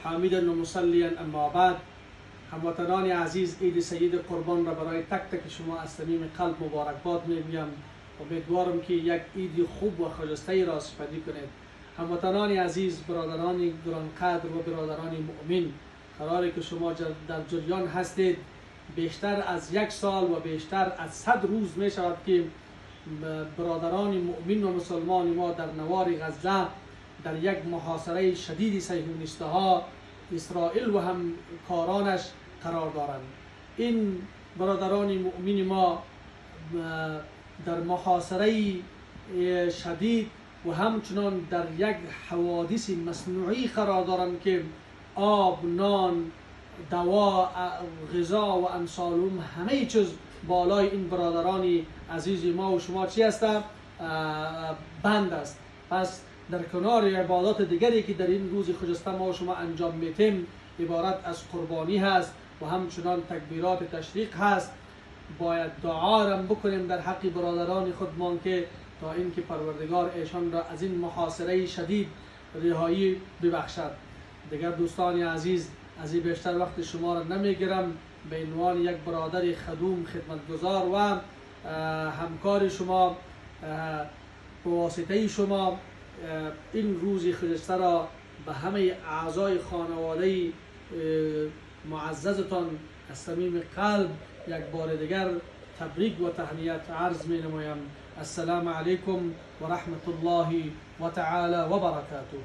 حامدا و مصلیا اما بعد. هموطنان عزیز، عید سید قربان را برای تک تک شما از صمیم قلب مبارکباد میگویم. امیدوارم که یک عید خوب و خجسته را سپری کنید. هموطنان عزیز، برادران گرانقدر و برادران مؤمن، قراره که شما در جریان هستید. بیشتر از یک سال و بیشتر از 100 روز می شود که برادران مؤمن و مسلمان ما در نوار غزه در یک محاصره شدید صهیونیست‌ها اسرائیل و همکارانش قرار دارند. این برادران مؤمن ما در محاصره شدید و همچنان در یک حوادث مصنوعی قرار دارند که آب، نان، دوا، غذا و امثالهم همه چیز بالای این برادران عزیز ما و شما چی است؟ بند است. پس در کنار عبادات دیگری که در این روز خجسته ما و شما انجام میتیم عبارت از قربانی هست و همچنان تکبیرات تشریق هست. باید دعا را بکنیم در حق برادران خودمان که تا اینکه پروردگار ایشان را از این محاصره شدید رهایی ببخشد. دیگر دوستان عزیز، از این بیشتر وقت شما را نمیگیرم. به عنوان یک برادر خدوم، خدمتگزار و همکار شما، به واسطه شما این روز خجسته را به همه اعضای خانواده معززتان از صمیم قلب یک بار دیگر تبریک و تهنیت عرض می نمایم. السلام علیکم و رحمت الله و تعالی و برکاته.